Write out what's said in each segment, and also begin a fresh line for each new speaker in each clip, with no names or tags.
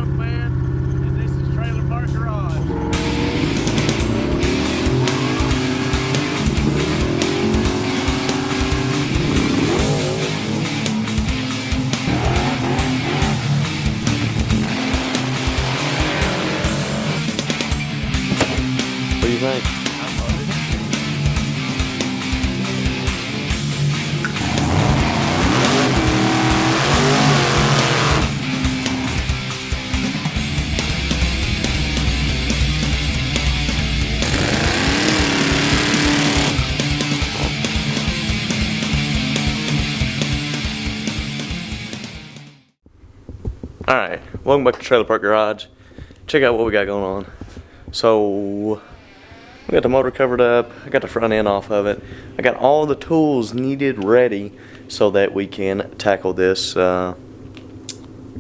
Wolfman, and this is Trailer Park Garage.
What do you think? Alright, welcome back to Trailer Park Garage. Check out what we got going on. So, we got the motor covered up, I got the front end off of it. I got all the tools needed ready so that we can tackle this strut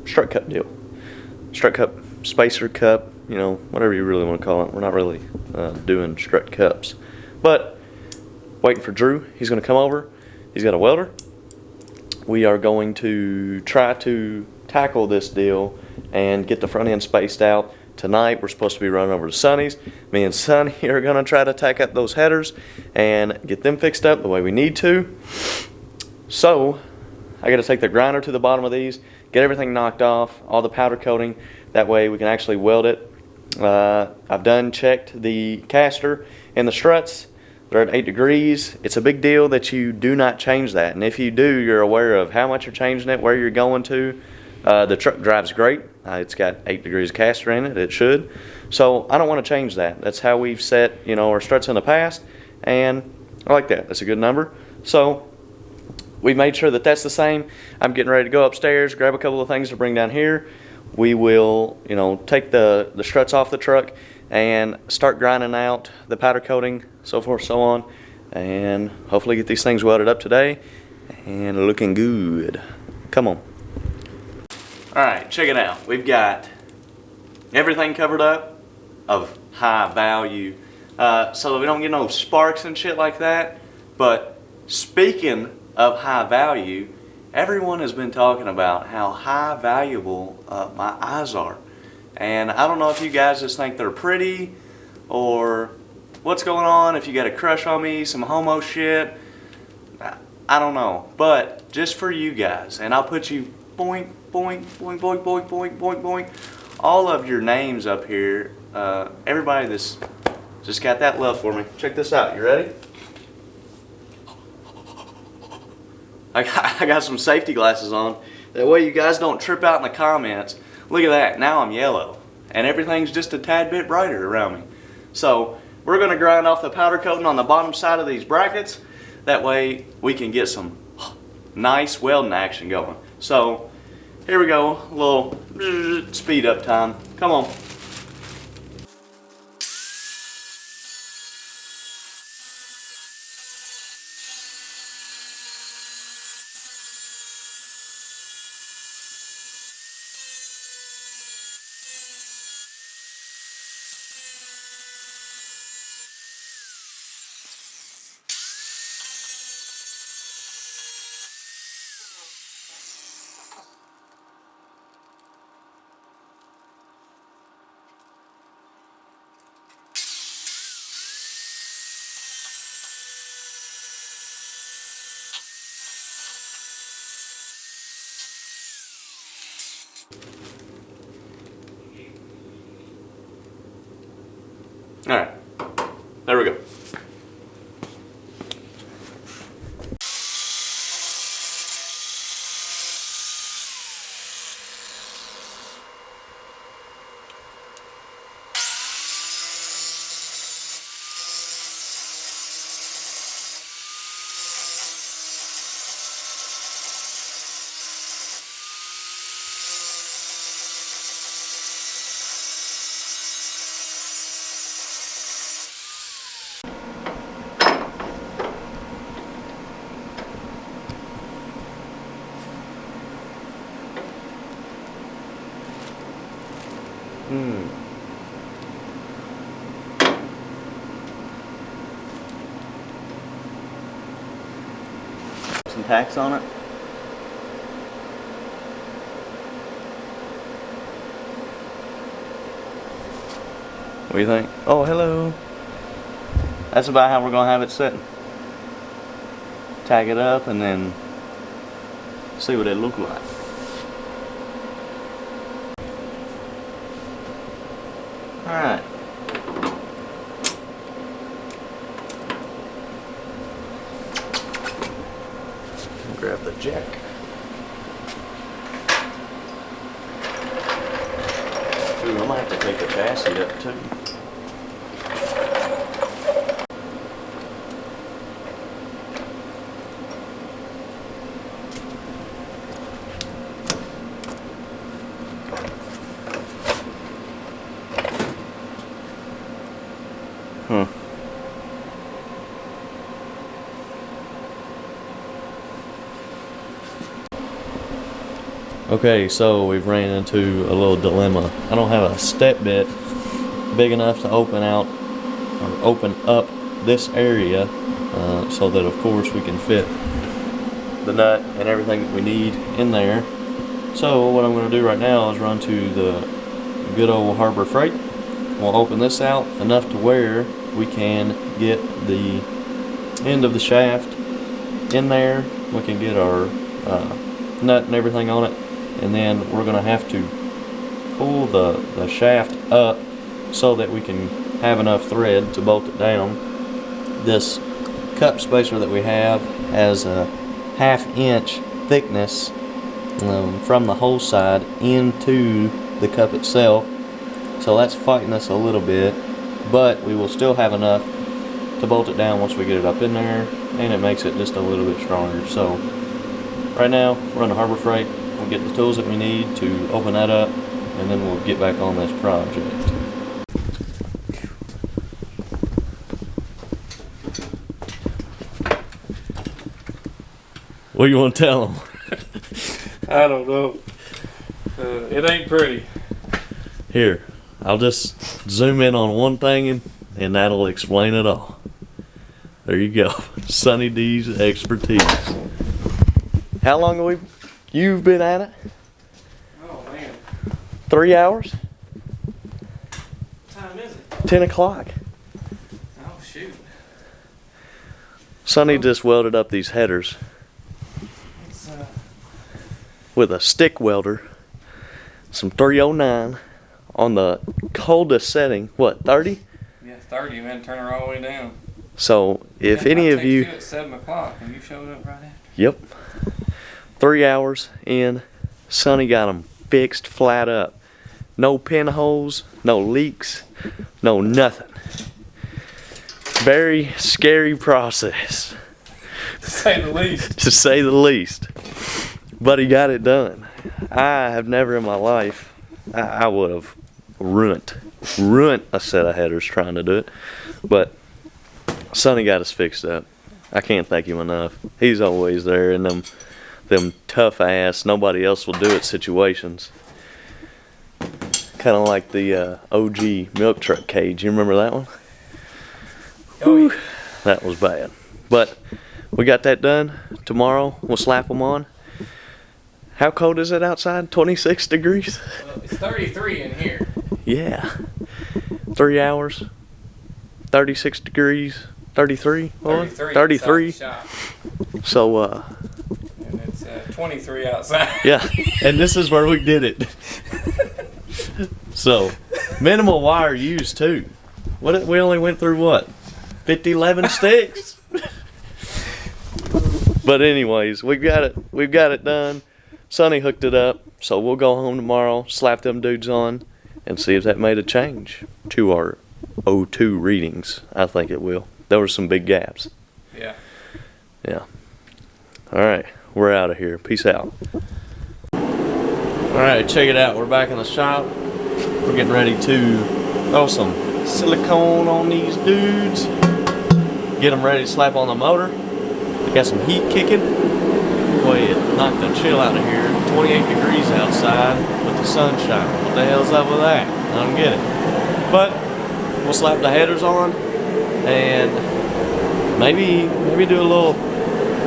cup deal. Strut cup, spacer cup, you know, whatever you really want to call it. We're not really doing strut cups. But, waiting for Drew. He's going to come over. He's got a welder. We are going to try to tackle this deal and get the front end spaced out. Tonight we're supposed to be running over to Sonny's. Me and Sonny are going to try to tack up those headers and get them fixed up the way we need to. So I got to take the grinder to the bottom of these, get everything knocked off, all the powder coating, that way we can actually weld it. I've done checked the caster and the struts. They're at 8 degrees. It's a big deal that you do not change that, and if you do, you're aware of how much you're changing it, where you're going to. The truck drives great. It's got 8 degrees of caster in it. It should. So I don't want to change that. That's how we've set, you know, our struts in the past, and I like that. That's a good number. So we made sure that that's the same. I'm getting ready to go upstairs, grab a couple of things to bring down here. We will, you know, take the struts off the truck and start grinding out the powder coating, so forth, so on, and hopefully get these things welded up today and looking good. Come on. Alright, check it out. We've got everything covered up of high value so that we don't get no sparks and shit like that. But speaking of high value, everyone has been talking about how high valuable my eyes are. And I don't know if you guys just think they're pretty or what's going on, if you got a crush on me, some homo shit. I don't know. But just for you guys, and I'll put you boink, boink, boink, boink, boink, boink, boink, boink, all of your names up here. Everybody that's just got that love for me. Check this out. You ready? I got some safety glasses on. That way you guys don't trip out in the comments. Look at that. Now I'm yellow. And everything's just a tad bit brighter around me. So we're going to grind off the powder coating on the bottom side of these brackets. That way we can get some nice welding action going. So here we go. A little speed up time. Come on. Alright, there we go. Some tacks on it. What do you think? Oh, hello. That's about how we're gonna have it set. Tag it up and then see what it look like. Alright. Grab the jack. Ooh, I might have to take the chassis up too. Okay, so we've ran into a little dilemma. I don't have a step bit big enough to open out or open up this area so that of course we can fit the nut and everything that we need in there. So what I'm going to do right now is run to the good old Harbor Freight. We'll open this out enough to where we can get the end of the shaft in there. We can get our nut and everything on it. And then we're going to have to pull the shaft up so that we can have enough thread to bolt it down. This cup spacer that we have has a 1/2 inch thickness from the hole side into the cup itself. So that's fighting us a little bit, but we will still have enough to bolt it down once we get it up in there, and it makes it just a little bit stronger. So right now we're on the Harbor Freight. We'll get the tools that we need to open that up, and then we'll get back on this project. What do you want to tell them?
I don't know. It ain't pretty.
Here, I'll just zoom in on one thing and that'll explain it all. There you go. Sonny D's expertise. How long have you've been at it?
Oh man.
3 hours?
What time is it?
10 o'clock.
Oh shoot.
Sonny just welded up these headers
It's
with a stick welder. Some 309 on the coldest setting. What, 30?
yeah, 30, man, turn her all the way down.
So if
Yeah,
any
I
of you...
texted at 7 o'clock and you showed up right after.
Yep. 3 hours in, Sonny got them fixed flat up. No pinholes, no leaks, no nothing. Very scary process,
To say the least.
to say the least. But he got it done. I have never in my life, I would have ruined a set of headers trying to do it. But Sonny got us fixed up. I can't thank him enough. He's always there in them tough ass, nobody else will do it situations. Kind of like the OG milk truck cage. You remember that one?
Oh, yeah.
That was bad. But we got that done. Tomorrow we'll slap them on. How cold is it outside? 26 degrees?
Well, it's 33 in here.
Yeah. 3 hours. 36 degrees. 33? 33.
inside the shop.
So,
And it's 23 outside.
yeah. And this is where we did it. So, minimal wire used too. We only went through what? 11 sticks? But anyways, we've got it done. Sonny hooked it up, so we'll go home tomorrow, slap them dudes on, and see if that made a change to our O2 readings. I think it will. There were some big gaps.
Yeah.
Yeah. Alright, we're out of here. Peace out. Alright, check it out. We're back in the shop. We're getting ready to throw some silicone on these dudes. Get them ready to slap on the motor. We got some heat kicking. Boy, it knocked the chill out of here. 28 degrees outside with the sunshine. What the hell's up with that? I don't get it. But we'll slap the headers on and maybe do a little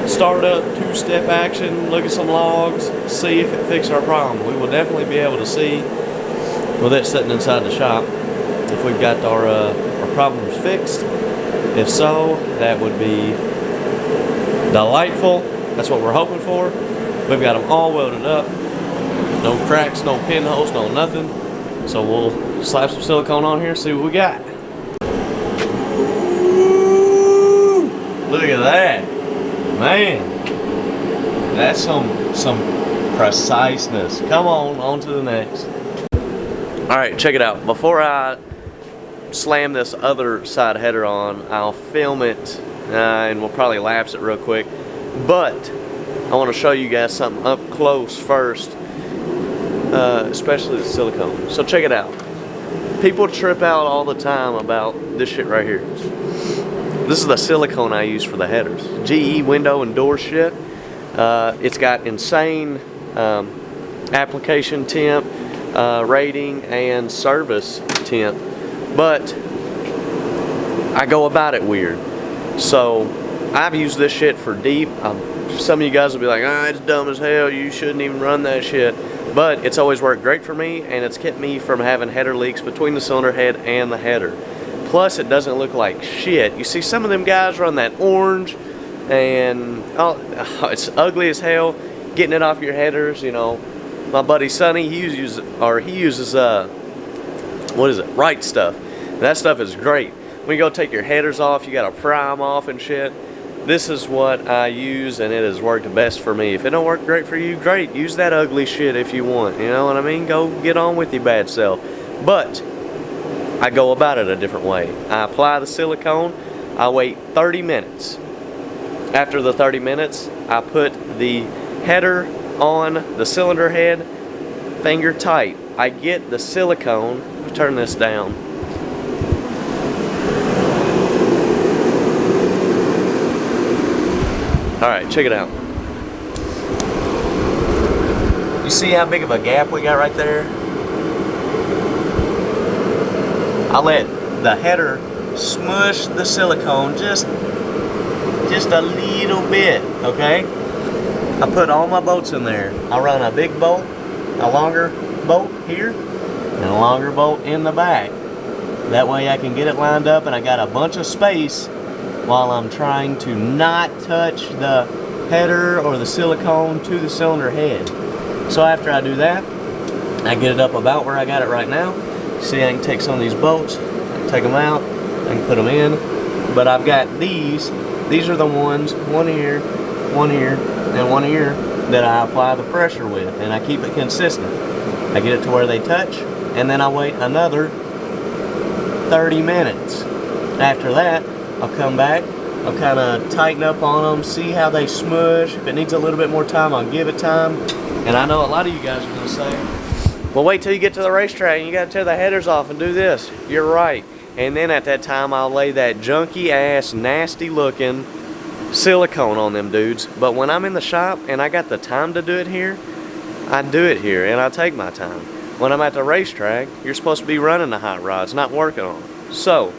startup, two-step action, look at some logs, see if it fixes our problem. We will definitely be able to see with it sitting inside the shop if we've got our problems fixed. If so, that would be delightful. That's what we're hoping for. We've got them all welded up. No cracks, no pinholes, no nothing. So we'll slap some silicone on here, see what we got. Woo! Look at that. Man. That's some preciseness. Come on to the next. Alright, check it out. Before I slam this other side header on, I'll film it and we'll probably lapse it real quick. But I want to show you guys something up close first, especially the silicone. So check it out. People trip out all the time about this shit right here. This is the silicone I use for the headers. GE window and door shit. It's got insane application temp, rating, and service temp, but I go about it weird. So I've used this shit for deep. Some of you guys will be like, it's dumb as hell, you shouldn't even run that shit. But it's always worked great for me, and it's kept me from having header leaks between the cylinder head and the header. Plus, it doesn't look like shit. You see some of them guys run that orange, and it's ugly as hell. Getting it off your headers, you know. My buddy Sonny, he uses what is it? Right Stuff. And that stuff is great. When you go take your headers off, you gotta pry them off and shit. This is what I use, and it has worked best for me. If it don't work great for you, great. Use that ugly shit if you want. You know what I mean? Go get on with your bad self. But I go about it a different way. I apply the silicone. I wait 30 minutes. After the 30 minutes, I put the header on the cylinder head, finger tight. I get the silicone. Turn this down. Alright, check it out. You see how big of a gap we got right there? I let the header smush the silicone just a little bit, okay? I put all my bolts in there. I run a big bolt, a longer bolt here, and a longer bolt in the back. That way I can get it lined up, and I got a bunch of space while I'm trying to not touch the header or the silicone to the cylinder head. So after I do that, I get it up about where I got it right now. See, I can take some of these bolts, take them out, I can put them in. But I've got these are the ones, one here, and one here, that I apply the pressure with, and I keep it consistent. I get it to where they touch, and then I wait another 30 minutes. After that, I'll come back, I'll kind of tighten up on them, see how they smush. If it needs a little bit more time, I'll give it time. And I know a lot of you guys are going to say, well, wait till you get to the racetrack and you got to tear the headers off and do this. You're right. And then at that time, I'll lay that junky ass, nasty looking silicone on them dudes. But when I'm in the shop and I got the time to do it here, I do it here and I take my time. When I'm at the racetrack, you're supposed to be running the hot rods, not working on them. So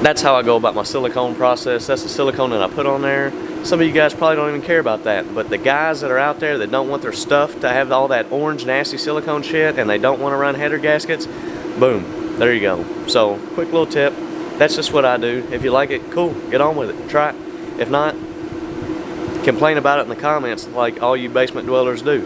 that's how I go about my silicone process. That's the silicone that I put on there. Some of you guys probably don't even care about that, but the guys that are out there that don't want their stuff to have all that orange nasty silicone shit and they don't want to run header gaskets, boom, there you go. So quick little tip, that's just what I do. If you like it, cool, get on with it, try it. If not, complain about it in the comments like all you basement dwellers do.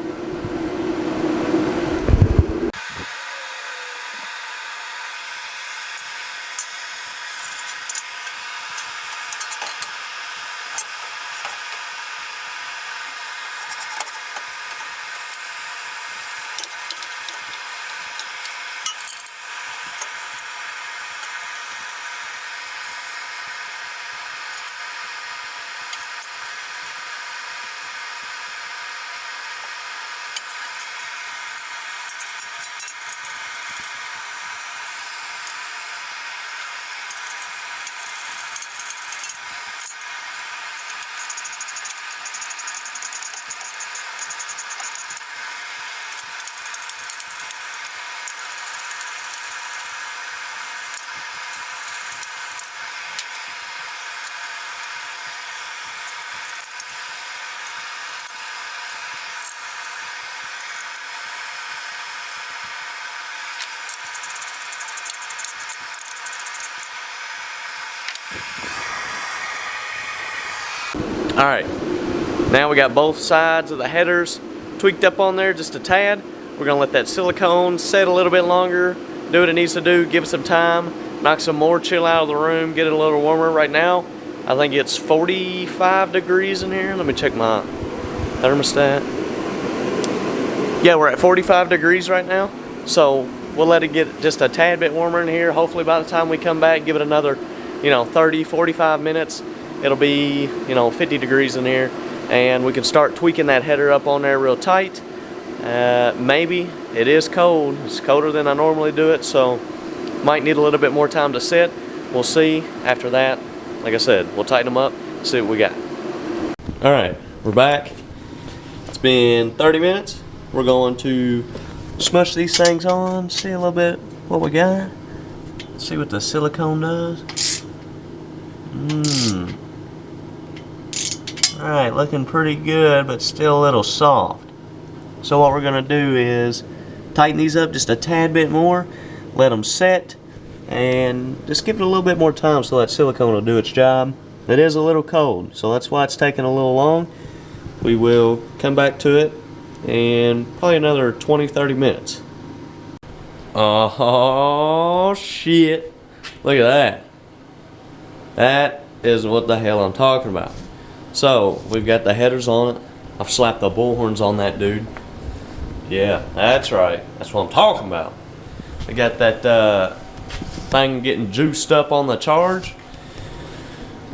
Alright, now we got both sides of the headers tweaked up on there just a tad. We're gonna let that silicone set a little bit longer, do what it needs to do, give it some time, knock some more chill out of the room, get it a little warmer. Right now, I think it's 45 degrees in here. Let me check my thermostat. Yeah, we're at 45 degrees right now. So we'll let it get just a tad bit warmer in here. Hopefully by the time we come back, give it another, 30, 45 minutes, it'll be, 50 degrees in here. And we can start tweaking that header up on there real tight. Maybe it is cold. It's colder than I normally do it, so might need a little bit more time to set. We'll see after that. Like I said, we'll tighten them up, see what we got. All right, we're back. It's been 30 minutes. We're going to smush these things on, see a little bit what we got. See what the silicone does. All right, looking pretty good, but still a little soft. So what we're gonna do is tighten these up just a tad bit more, let them set, and just give it a little bit more time so that silicone will do its job. It is a little cold, so that's why it's taking a little long. We will come back to it in probably another 20-30 minutes. Oh shit, look at that. That is what the hell I'm talking about. So we've got the headers on it. I've slapped the bullhorns on that dude. Yeah, that's right. That's what I'm talking about. We got that thing getting juiced up on the charge.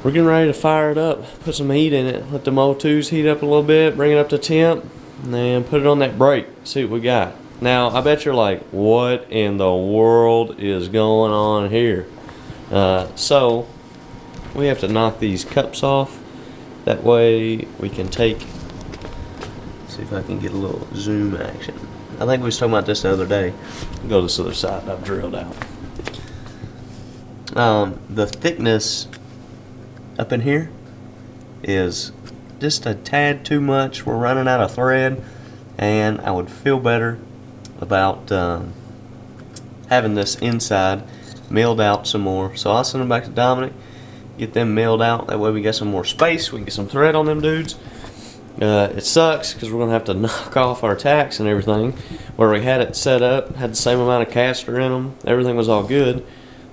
We're getting ready to fire it up, put some heat in it, let the O2s heat up a little bit, bring it up to temp, and then put it on that brake, see what we got. Now, I bet you're like, what in the world is going on here? So, we have to knock these cups off. That way we can take, see if I can get a little zoom action. I think we was talking about this the other day. Go to this other side I've drilled out. The thickness up in here is just a tad too much. We're running out of thread, and I would feel better about having this inside milled out some more. So I'll send them back to Dominic, get them milled out. That way we got some more space. We can get some thread on them dudes. It sucks because we're gonna have to knock off our tacks and everything. Where we had it set up, had the same amount of caster in them. Everything was all good,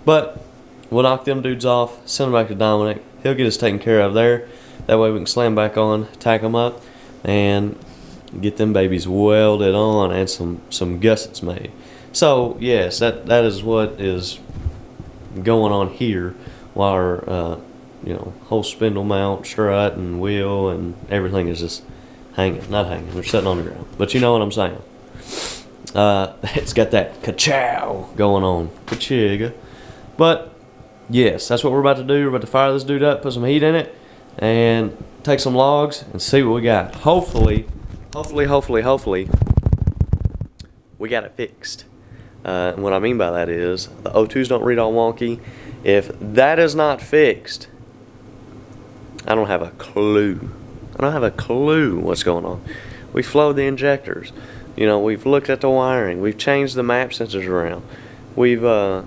but we'll knock them dudes off, send them back to Dominic. He'll get us taken care of there. That way we can slam back on, tack them up, and get them babies welded on and some gussets made. So yes, that is what is going on here. While our whole spindle mount, strut, and wheel and everything is just hanging. Not hanging, they're sitting on the ground. But you know what I'm saying. It's got that ka-chow going on. Ka-chigga. But yes, that's what we're about to do. We're about to fire this dude up, put some heat in it, and take some logs and see what we got. Hopefully, we got it fixed. And what I mean by that is the O2s don't read all wonky. If that is not fixed, I don't have a clue. I don't have a clue what's going on. We flowed the injectors. We've looked at the wiring. We've changed the map sensors around. We've, I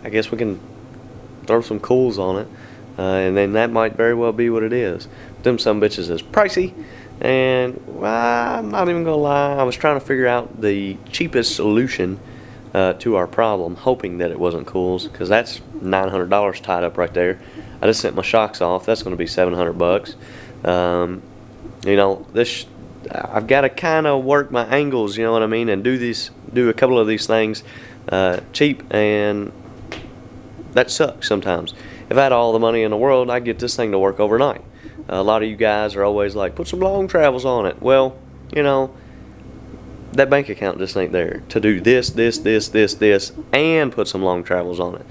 guess we can throw some cools on it, and then that might very well be what it is. Them some bitches is pricey, and I'm not even gonna lie. I was trying to figure out the cheapest solution to our problem, hoping that it wasn't cools, because that's $900 tied up right there. I just sent my shocks off. That's going to be $700. I've got to kind of work my angles, you know what I mean, and do a couple of these things cheap, and that sucks sometimes. If I had all the money in the world, I'd get this thing to work overnight. A lot of you guys are always like, put some long travels on it. Well, that bank account just ain't there to do this, and put some long travels on it.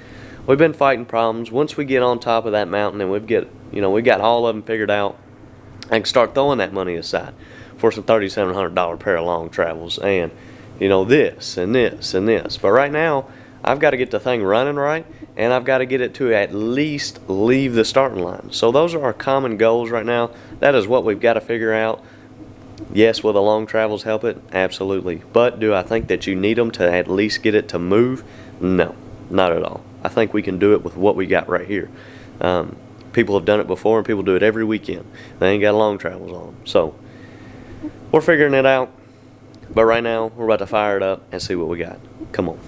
We've been fighting problems. Once we get on top of that mountain and we got all of them figured out, I can start throwing that money aside for some $3,700 pair of long travels and this and this and this. But right now, I've got to get the thing running right, and I've got to get it to at least leave the starting line. So those are our common goals right now. That is what we've got to figure out. Yes, will the long travels help it? Absolutely. But do I think that you need them to at least get it to move? No, not at all. I think we can do it with what we got right here. People have done it before, and people do it every weekend. They ain't got long travels on them. So we're figuring it out. But right now, we're about to fire it up and see what we got. Come on.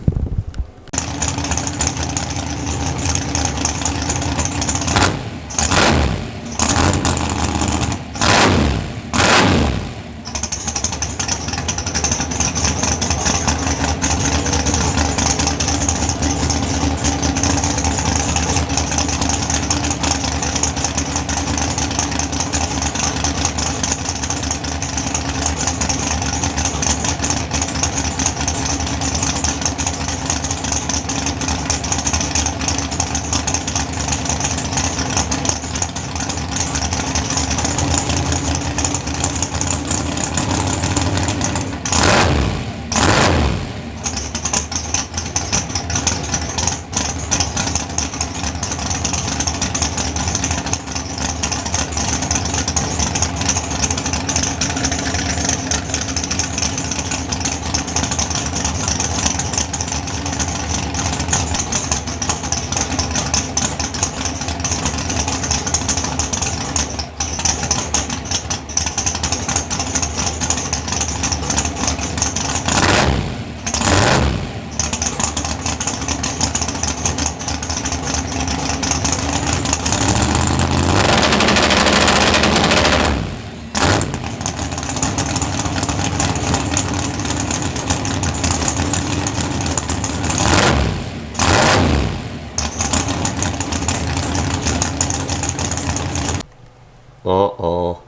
Uh-oh.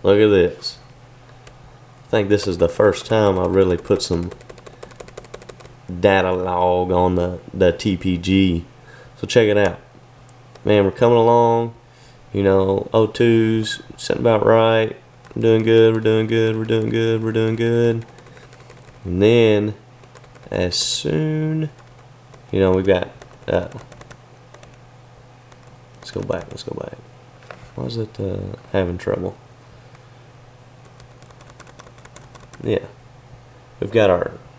Look at this. I think this is the first time I really put some data log on the TPG. So check it out. Man, we're coming along. You know, O2's sitting about right. We're doing good, we're doing good, we're doing good, we're doing good. And then, as soon, you know, we've got, let's go back. Why is it having trouble? Yeah. We've got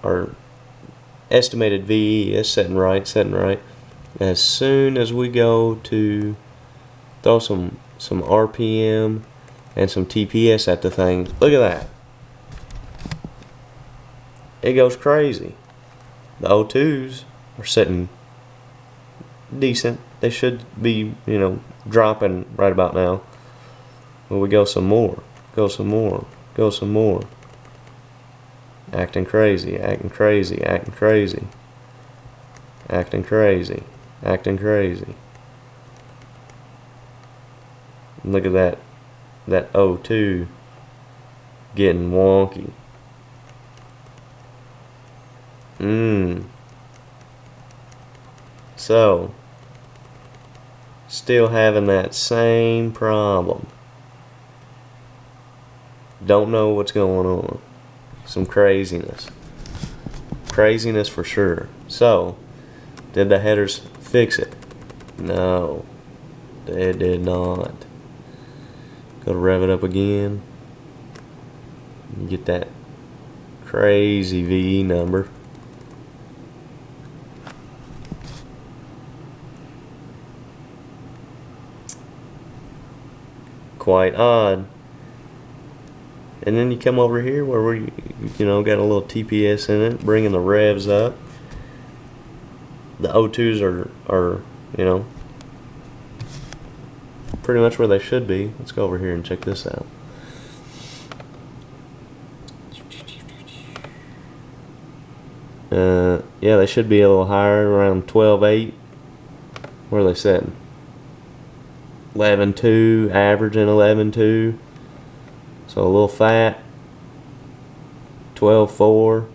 our estimated VE is setting right. As soon as we go to throw some RPM and some TPS at the thing, look at that. It goes crazy. The O2s are sitting decent. They should be, you know, dropping right about now. Well, we go some more. Acting crazy. Look at that O2 getting wonky. So, still having that same problem. Don't know what's going on. Some craziness. Craziness for sure. So, did the headers fix it? No, they did not. Go to rev it up again. Get that crazy VE number. Quite odd. And then you come over here where we, you know, got a little TPS in it, bringing the revs up. The O2s are, you know, pretty much where they should be. Let's go over here and check this out. Yeah, they should be a little higher, around 12.8. Where are they setting? 11.2, averaging 11.2. So a little fat. 12.4.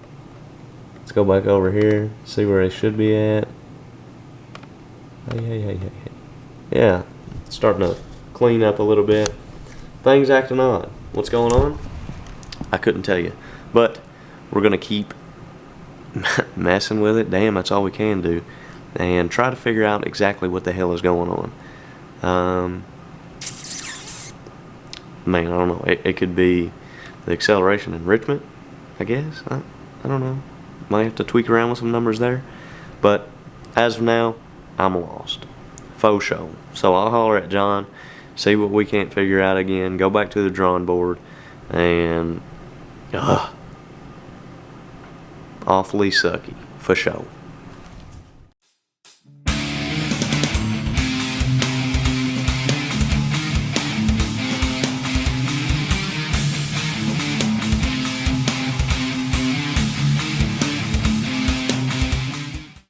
Let's go back over here, see where they should be at. Hey. Yeah, starting to clean up a little bit. Things acting odd. What's going on? I couldn't tell you. But we're going to keep messing with it. Damn, that's all we can do. And try to figure out exactly what the hell is going on. Man, I don't know. It could be the acceleration enrichment, I guess. I don't know. Might have to tweak around with some numbers there. But as of now, I'm lost. Faux show. So I'll holler at John, see what we can't figure out again, go back to the drawing board, and awfully sucky, for sure.